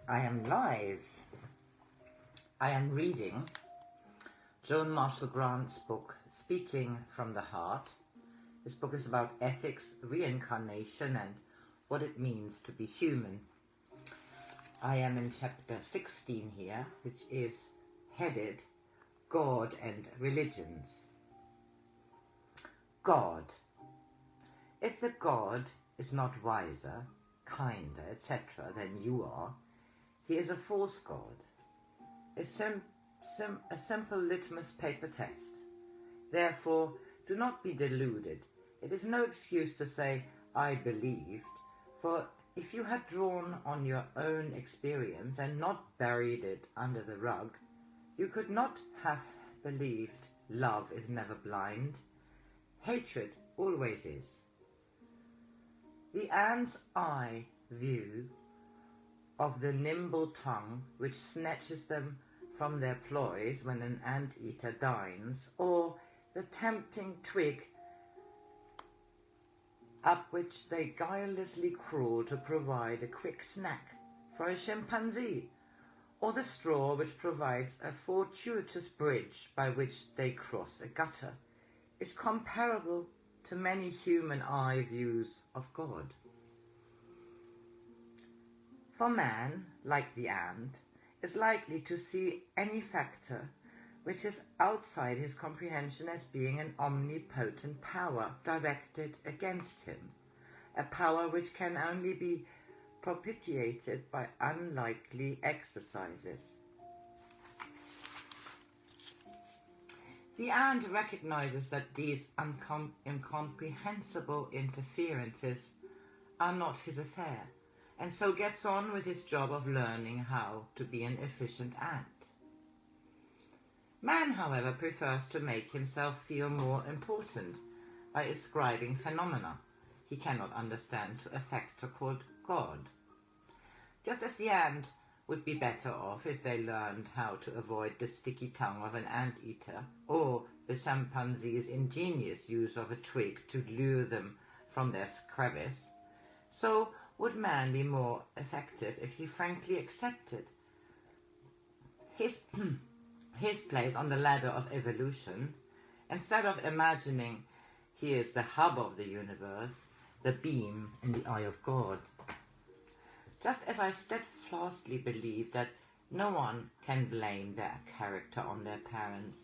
I am live. I am reading Joan Marshall Grant's book, Speaking from the Heart. This book is about ethics, reincarnation, and what it means to be human. I am in chapter 16 here, which is headed God and Religions. God. If the God is not wiser, kinder, etc. than you are, he is a false God, a simple litmus paper test. Therefore, do not be deluded. It is no excuse to say, I believed, for if you had drawn on your own experience and not buried it under the rug, you could not have believed love is never blind. Hatred always is. The ant's eye view of the nimble tongue which snatches them from their ploys when an anteater dines, or the tempting twig up which they guilelessly crawl to provide a quick snack for a chimpanzee, or the straw which provides a fortuitous bridge by which they cross a gutter, is comparable to many human eye views of God. For man, like the ant, is likely to see any factor which is outside his comprehension as being an omnipotent power directed against him, a power which can only be propitiated by unlikely exercises. The ant recognizes that these incomprehensible interferences are not his affair, and so gets on with his job of learning how to be an efficient ant. Man, however, prefers to make himself feel more important by ascribing phenomena he cannot understand to a factor called God. Just as the ant would be better off if they learned how to avoid the sticky tongue of an anteater, or the chimpanzee's ingenious use of a twig to lure them from their crevice, so would man be more effective if he frankly accepted his place on the ladder of evolution, instead of imagining he is the hub of the universe, the beam in the eye of God. Just as I steadfastly believe that no one can blame their character on their parents,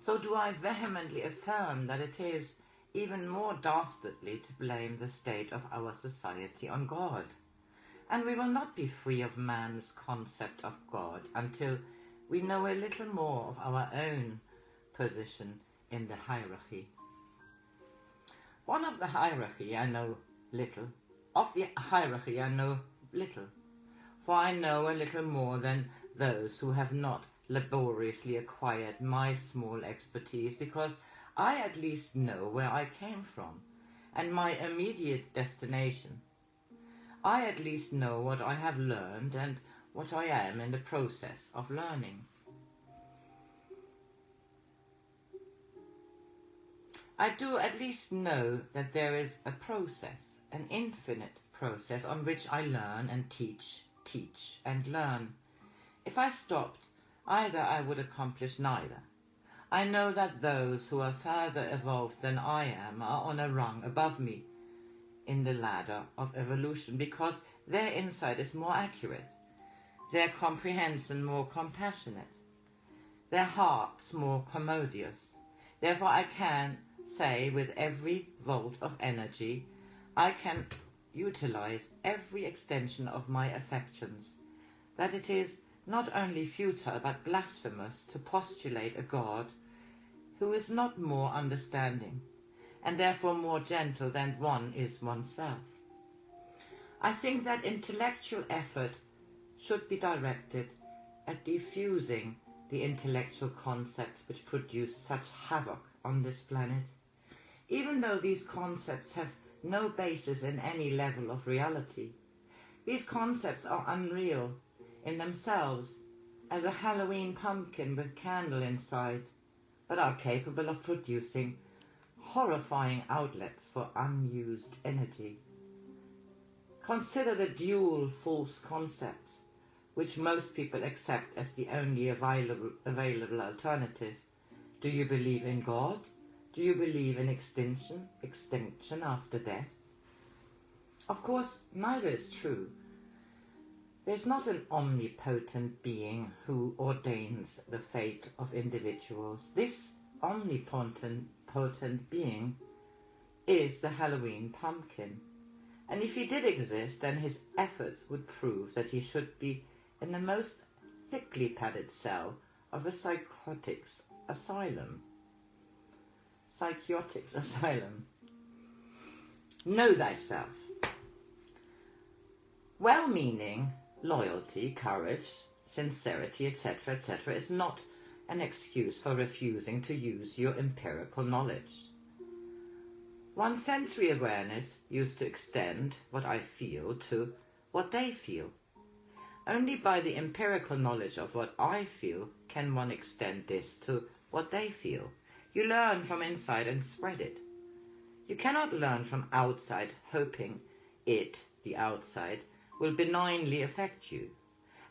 so do I vehemently affirm that it is even more dastardly to blame the state of our society on God. And we will not be free of man's concept of God until we know a little more of our own position in the hierarchy. Of the hierarchy I know little, for I know a little more than those who have not laboriously acquired my small expertise, because I at least know where I came from and my immediate destination. I at least know what I have learned and what I am in the process of learning. I do at least know that there is a process, an infinite process on which I learn and teach and learn. If I stopped, either I would accomplish neither. I know that those who are further evolved than I am are on a rung above me in the ladder of evolution, because their insight is more accurate, their comprehension more compassionate, their hearts more commodious. Therefore I can say with every volt of energy, I can utilize every extension of my affections, that it is not only futile but blasphemous to postulate a God who is not more understanding, and therefore more gentle than one is oneself. I think that intellectual effort should be directed at diffusing the intellectual concepts which produce such havoc on this planet, even though these concepts have no basis in any level of reality. These concepts are unreal in themselves, as a Halloween pumpkin with candle inside, but are capable of producing horrifying outlets for unused energy. Consider the dual false concepts which most people accept as the only available alternative. Do you believe in God? Do you believe in extinction after death? Of course, neither is true. There's not an omnipotent being who ordains the fate of individuals. This omnipotent being is the Halloween pumpkin. And if he did exist, then his efforts would prove that he should be in the most thickly padded cell of a psychotics asylum. Know thyself. Well-meaning loyalty, courage, sincerity, etc., etc., is not an excuse for refusing to use your empirical knowledge. One-sensory awareness used to extend what I feel to what they feel. Only by the empirical knowledge of what I feel can one extend this to what they feel. You learn from inside and spread it. You cannot learn from outside hoping it, the outside, will benignly affect you.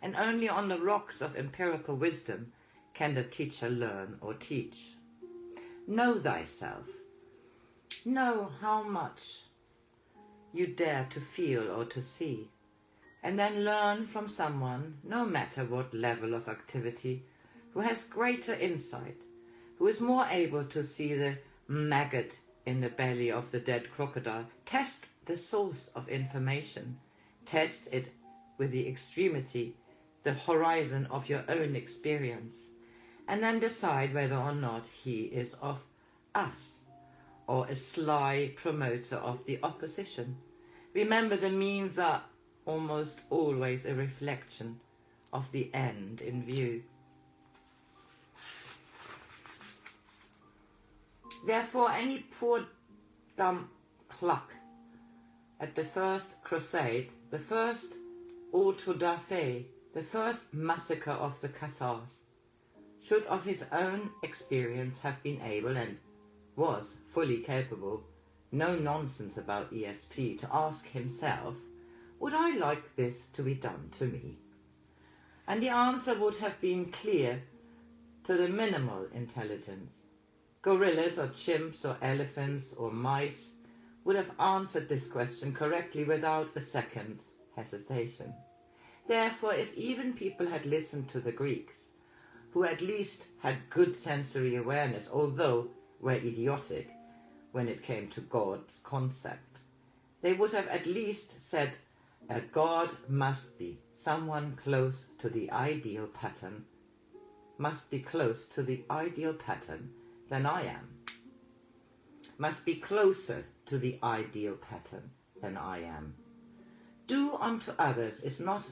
And only on the rocks of empirical wisdom can the teacher learn or teach. Know thyself. Know how much you dare to feel or to see, and then learn from someone, no matter what level of activity, who has greater insight, who is more able to see the maggot in the belly of the dead crocodile. Test the source of information. Test it with the extremity, the horizon of your own experience, and then decide whether or not he is of us, or a sly promoter of the opposition. Remember, the means are almost always a reflection of the end in view. Therefore, any poor dumb cluck at the first crusade, the first Autobiography, the first massacre of the Cathars, should of his own experience have been able, and was fully capable, no nonsense about ESP, to ask himself, would I like this to be done to me? And the answer would have been clear to the minimal intelligence. Gorillas or chimps or elephants or mice would have answered this question correctly without a second hesitation. Therefore, if even people had listened to the Greeks, who at least had good sensory awareness, although were idiotic when it came to God's concept, they would have at least said, a God must be someone close to the ideal pattern, must be close to the ideal pattern than I am, must be closer to the ideal pattern than I am. Do unto others is not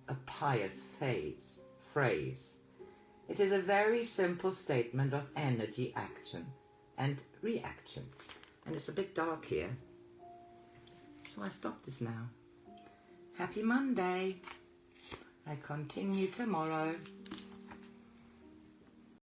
a pious phrase. It is a very simple statement of energy, action and reaction. And it's a bit dark here, so I stop this now. Happy Monday. I continue tomorrow.